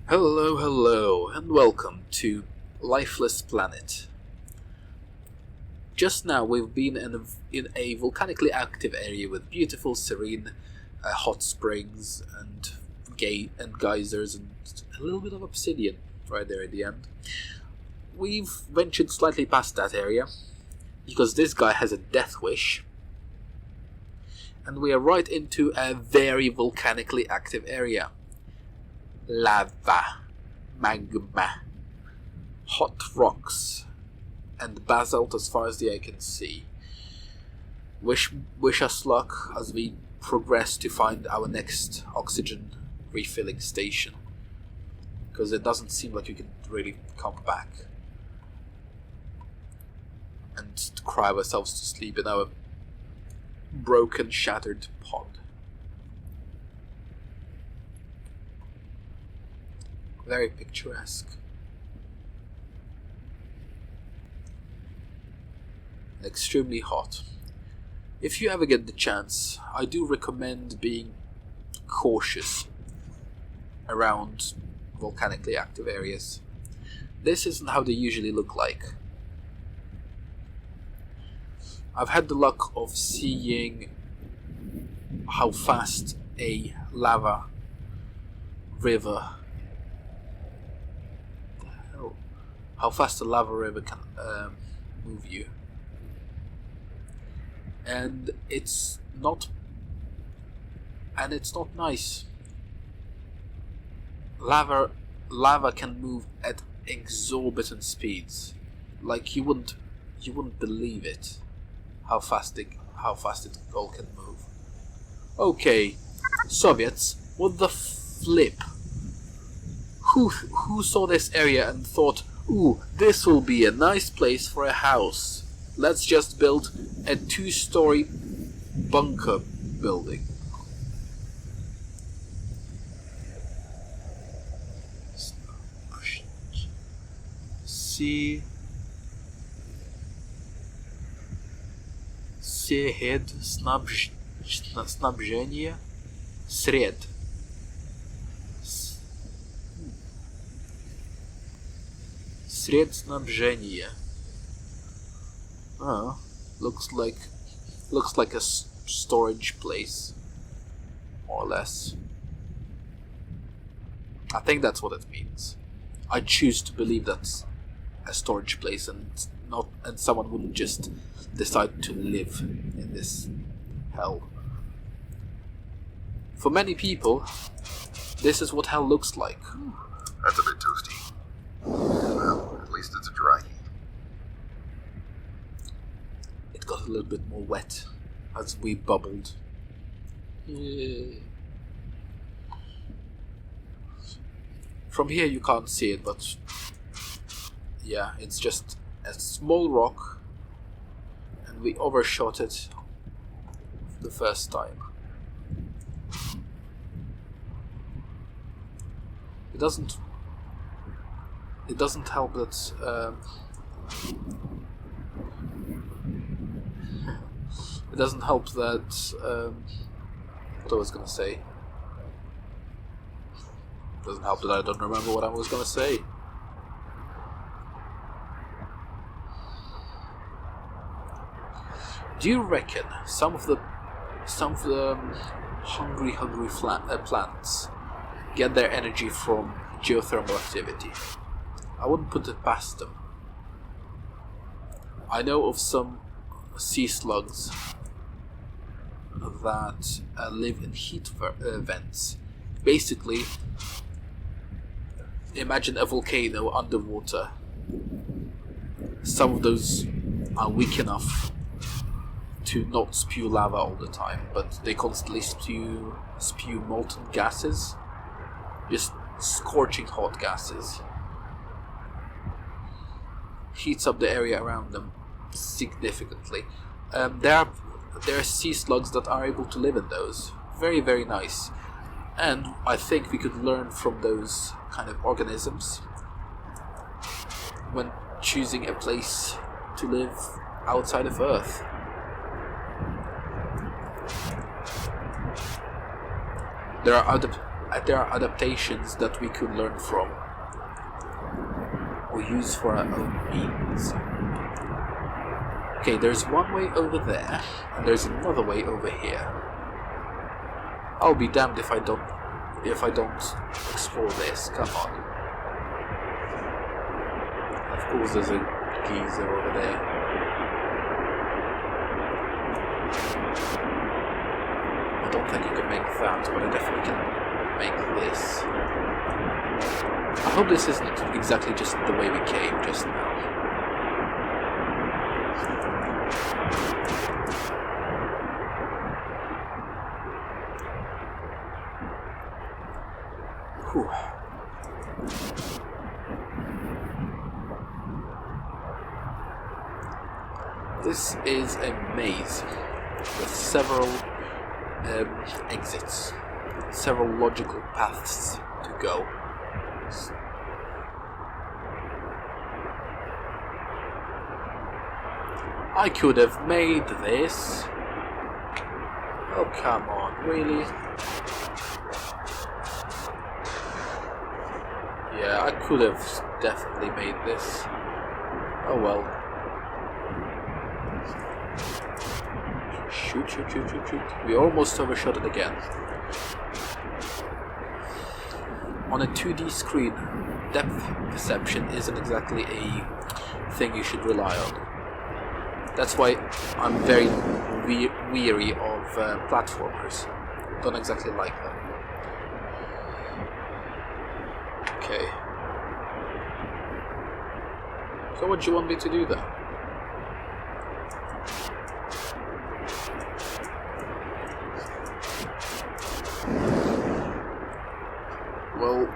Hello, hello, and welcome to Lifeless Planet. Just now we've been in a volcanically active area with beautiful, serene hot springs and geysers and a little bit of obsidian right there at the end. We've ventured slightly past that area because this guy has a death wish, and we are right into a very volcanically active area. Lava, magma, hot rocks, and basalt as far as the eye can see. Wish us luck as we progress to find our next oxygen refilling station, because it doesn't seem like you can really come back and cry ourselves to sleep in our broken, shattered pod. Very picturesque. Extremely hot. If you ever get the chance, I do recommend being cautious around volcanically active areas. This isn't how they usually look like. I've had the luck of seeing how fast a lava river can move you, and it's not nice. Lava can move at exorbitant speeds, like you wouldn't believe it, how fast it all can move. Okay, Soviets, what the flip? Who saw this area and thought, ooh, this will be a nice place for a house. Let's just build a 2-story bunker building. Снабжение сред. Снабжение. Looks like a storage place, more or less. I think that's what it means. I choose to believe that's a storage place, and someone wouldn't just decide to live in this hell. For many people, this is what hell looks like. That's a bit toasty. Well, at least it's a dry heat. It got a little bit more wet as we bubbled. From here you can't see it, but yeah, it's just a small rock, and we overshot it the first time. It doesn't help that what I was gonna say. It doesn't help that I don't remember what I was gonna say. Do you reckon some of the hungry plants get their energy from geothermal activity? I wouldn't put it past them. I know of some sea slugs that live in heat vents. Basically, imagine a volcano underwater. Some of those are weak enough to not spew lava all the time, but they constantly spew molten gases, just scorching hot gases. Heats up the area around them significantly. There are sea slugs that are able to live in those. Very, very nice. And I think we could learn from those kind of organisms when choosing a place to live outside of Earth. There are other there are adaptations that we could learn from or use for our own means. Okay, there's one way over there, and there's another way over here. I'll be damned if I don't explore this. Come on. Of course, there's a geyser over there. I don't think I can make that, but I definitely can make this. I hope this isn't exactly just the way we came just now. Whew. This is a maze with several exits, several logical paths to go. I could have made this. Oh, come on, really? Yeah, I could have definitely made this. Oh well. Shoot, shoot, shoot, shoot, shoot. We almost overshot it again. On a 2D screen, depth perception isn't exactly a thing you should rely on. That's why I'm very weary of platformers. Don't exactly like them. Okay. So what do you want me to do then? Well,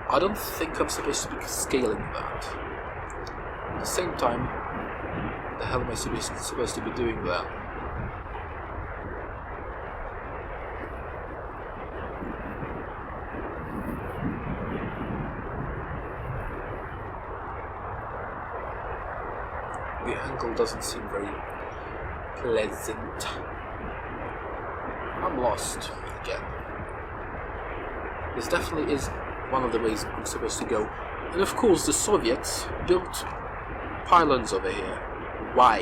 I don't think I'm supposed to be scaling that. At the same time, the hell am I supposed to be doing that? The angle doesn't seem very pleasant. I'm lost again. This definitely is one of the ways I'm supposed to go. And of course the Soviets built pylons over here. Why?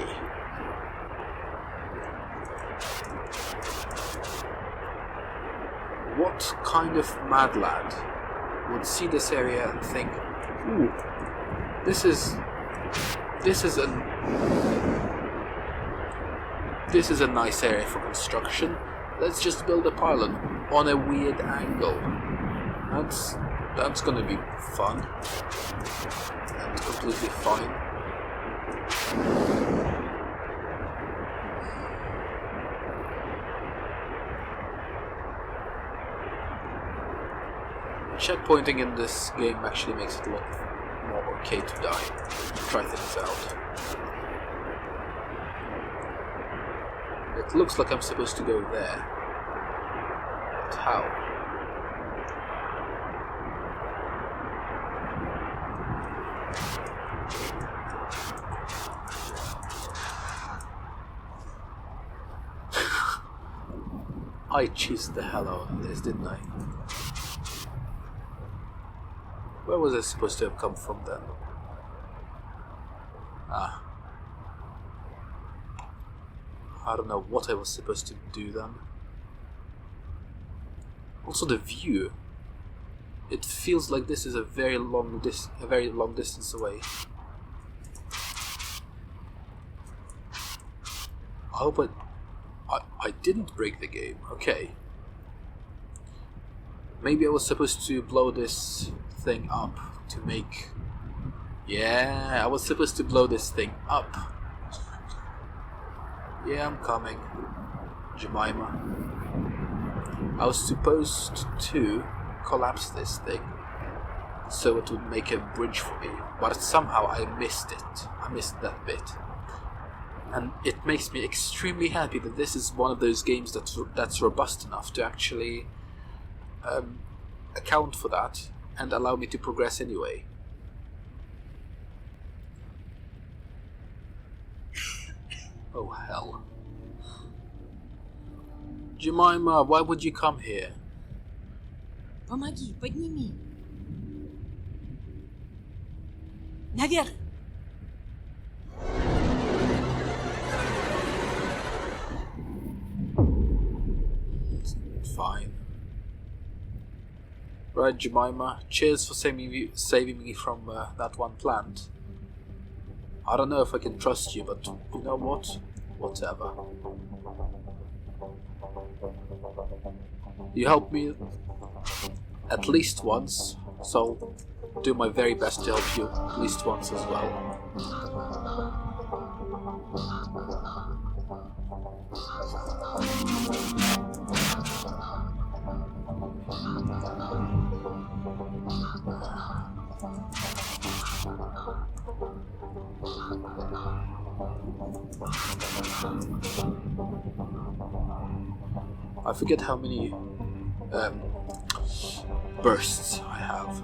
What kind of mad lad would see this area and think, ooh, this is a nice area for construction. Let's just build a pylon on a weird angle. That's gonna be fun and completely fine. Checkpointing in this game actually makes it a lot more okay to die. Try things out. It looks like I'm supposed to go there. But how? I cheesed the hell out of this, didn't I? Where was I supposed to have come from then? Ah. I don't know what I was supposed to do then. Also the view. It feels like this is a very long distance away. I hope I didn't break the game. Okay. Maybe I was supposed to blow this thing up to make... Yeah, I was supposed to blow this thing up. Yeah, I'm coming, Jemima. I was supposed to collapse this thing so it would make a bridge for me, but somehow I missed it. I missed that bit. And it makes me extremely happy that this is one of those games that's robust enough to actually account for that and allow me to progress anyway. Oh hell. Jemima, why would you come here? Помоги, подними. Наверх. Fine. Right, Jemima. Cheers for saving me from that one plant. I don't know if I can trust you, but you know what? Whatever. You helped me at least once, so I'll do my very best to help you at least once as well. I forget how many bursts I have.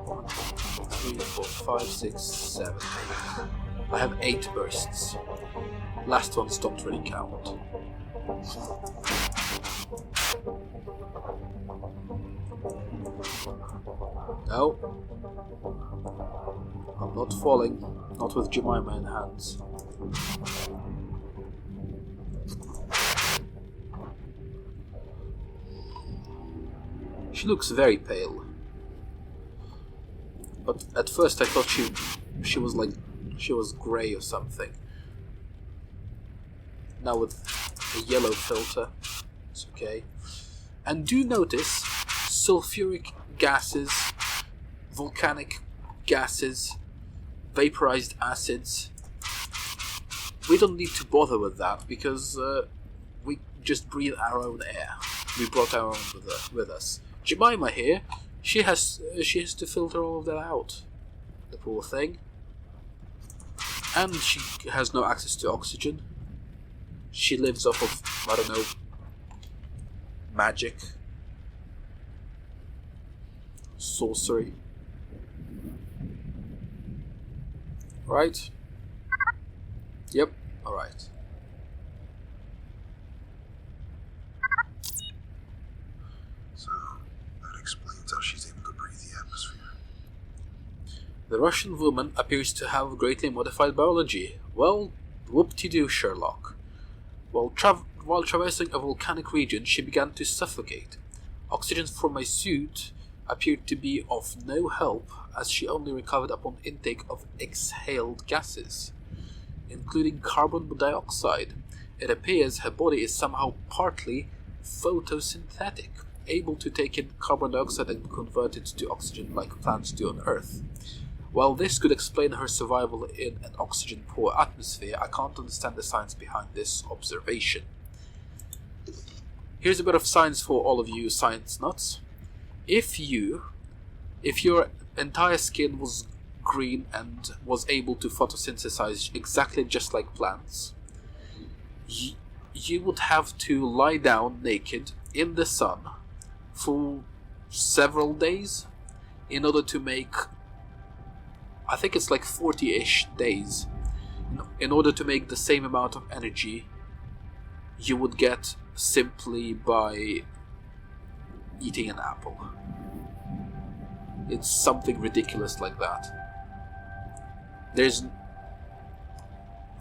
1, 2, 3, 4, 5, 6, 7, 8. I have 8 bursts. Last ones don't really count. No. I'm not falling. Not with Jemima in hands. She looks very pale. But at first I thought she was grey or something. Now with a yellow filter, it's okay. And do notice sulfuric gases, volcanic gases, vaporized acids. We don't need to bother with that because we just breathe our own air. We brought our own with us. Jemima here, she has to filter all of that out. The poor thing. And she has no access to oxygen. She lives off of, I don't know, magic, sorcery. Right? Yep, alright. So, that explains how she's able to breathe the atmosphere. The Russian woman appears to have greatly modified biology. Well, whoop-de-doo, Sherlock. While traversing a volcanic region, she began to suffocate. Oxygen from my suit appeared to be of no help, as she only recovered upon intake of exhaled gases, including carbon dioxide. It appears her body is somehow partly photosynthetic, able to take in carbon dioxide and convert it to oxygen like plants do on Earth. While this could explain her survival in an oxygen-poor atmosphere, I can't understand the science behind this observation. Here's a bit of science for all of you science nuts. If your entire skin was green and was able to photosynthesize exactly just like plants, you would have to lie down naked in the sun for several days in order to make, I think it's like 40-ish days, in order to make the same amount of energy you would get simply by eating an apple. It's something ridiculous like that.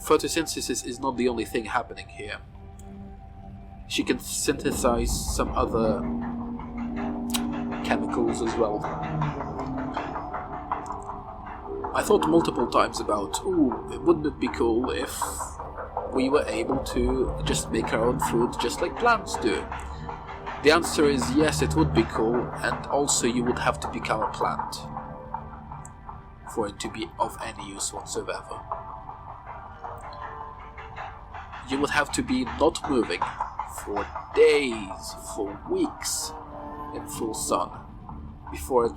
Photosynthesis is not the only thing happening here. She can synthesize some other chemicals as well. I thought multiple times about, wouldn't it be cool if we were able to just make our own food just like plants do? The answer is yes, it would be cool, and also you would have to become a plant for it to be of any use whatsoever. You would have to be not moving for days, for weeks in full sun before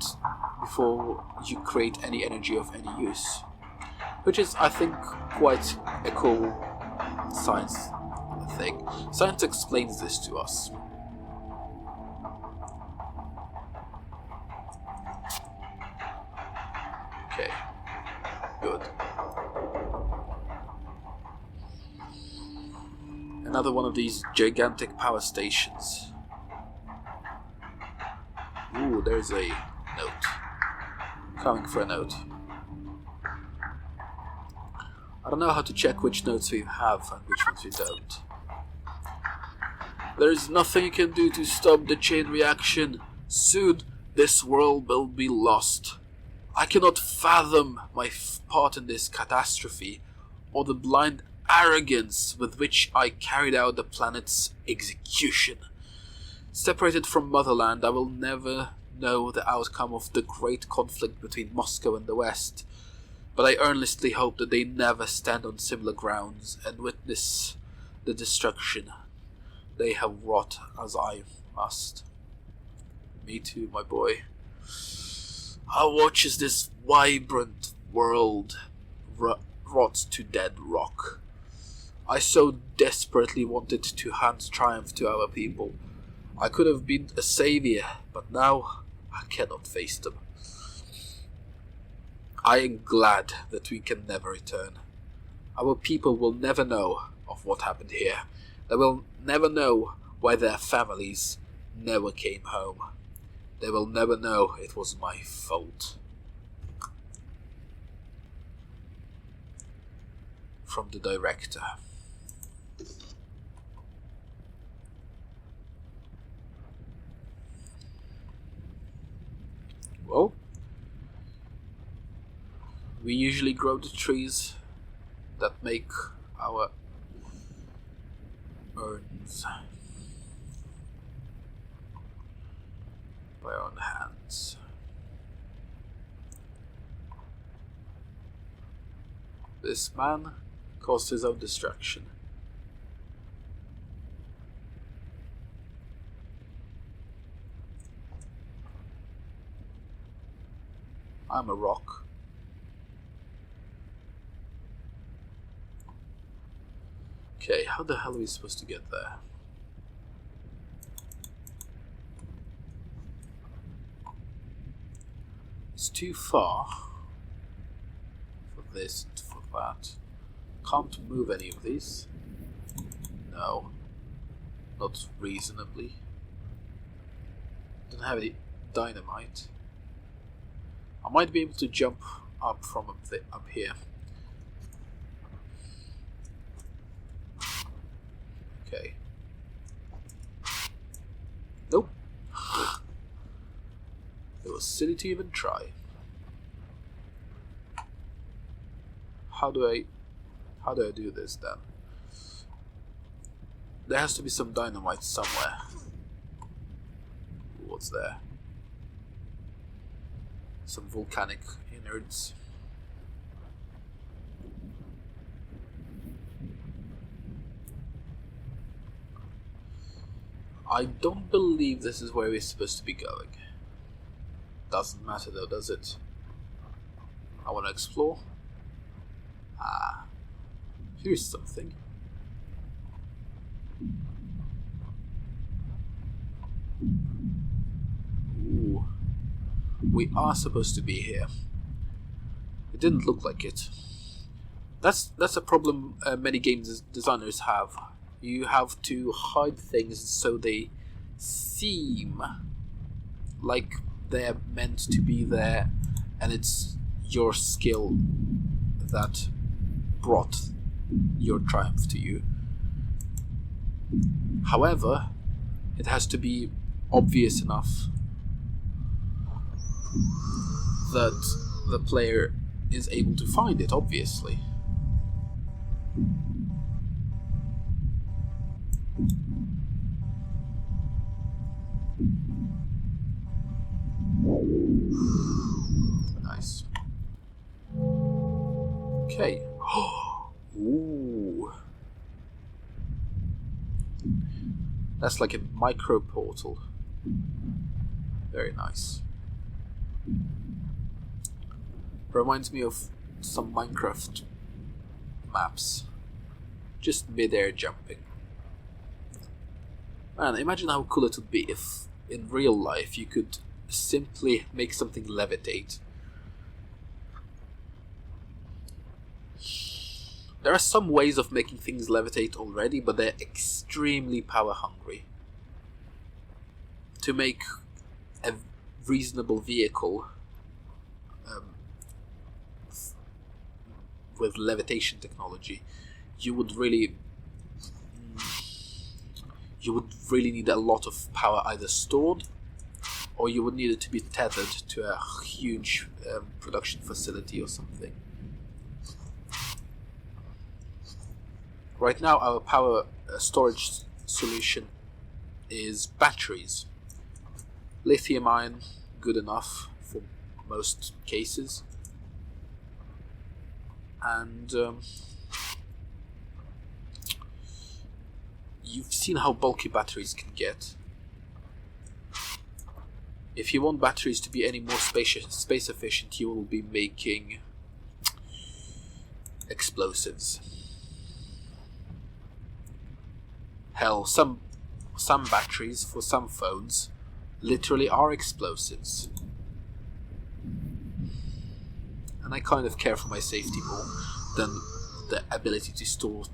you create any energy of any use. Which is, I think, quite a cool science thing. Science explains this to us. Okay, good. Another one of these gigantic power stations. Ooh, there's a note. Coming for a note. I don't know how to check which notes we have and which ones we don't. There is nothing you can do to stop the chain reaction. Soon, this world will be lost. I cannot fathom my part in this catastrophe, or the blind arrogance with which I carried out the planet's execution. Separated from motherland, I will never know the outcome of the great conflict between Moscow and the West, but I earnestly hope that they never stand on similar grounds and witness the destruction they have wrought as I must. Me too, my boy. I watch as this vibrant world rots to dead rock. I so desperately wanted to hand triumph to our people. I could have been a savior, but now I cannot face them. I am glad that we can never return. Our people will never know of what happened here. They will never know why their families never came home. They will never know it was my fault. From the director. Well, we usually grow the trees that make our urns by our own hands. This man caused his own destruction. I'm a rock. Okay, how the hell are we supposed to get there? It's too far for this and for that. Can't move any of these. No. Not reasonably. Don't have any dynamite. I might be able to jump up from up here. Okay. Nope. It was silly to even try. How do I do this then? There has to be some dynamite somewhere. What's there? Some volcanic innards. I don't believe this is where we're supposed to be going. Doesn't matter though, does it? I want to explore. Ah, here's something. Ooh. We are supposed to be here. It didn't look like it. That's a problem many games designers have. You have to hide things so they seem like they're meant to be there, and it's your skill that brought your triumph to you. However, it has to be obvious enough that the player is able to find it, obviously. Nice. Okay. Ooh. That's like a micro portal. Very nice. Reminds me of some Minecraft maps. Just mid-air jumping. Man, imagine how cool it would be if in real life you could simply make something levitate. There are some ways of making things levitate already, but they're extremely power hungry. To make a reasonable vehicle with levitation technology, you would really need a lot of power either stored, or you would need it to be tethered to a huge production facility or something. Right now our power storage solution is batteries. Lithium ion, good enough for most cases. And you've seen how bulky batteries can get. If you want batteries to be any more space efficient, you will be making explosives. Hell, some batteries for some phones literally are explosives. And I kind of care for my safety more than the ability to store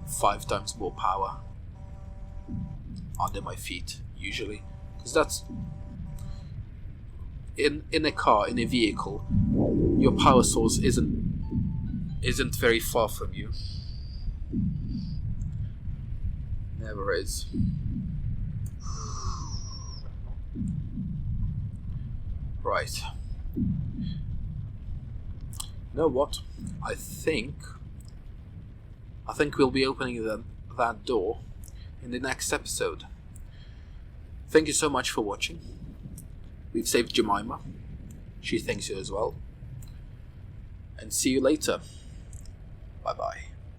5 times more power under my feet, usually. Because that's... In a car, in a vehicle, your power source isn't very far from you. Never is. Right. You know what? I think we'll be opening that door in the next episode. Thank you so much for watching. We've saved Jemima. She thanks you as well. And see you later. Bye bye.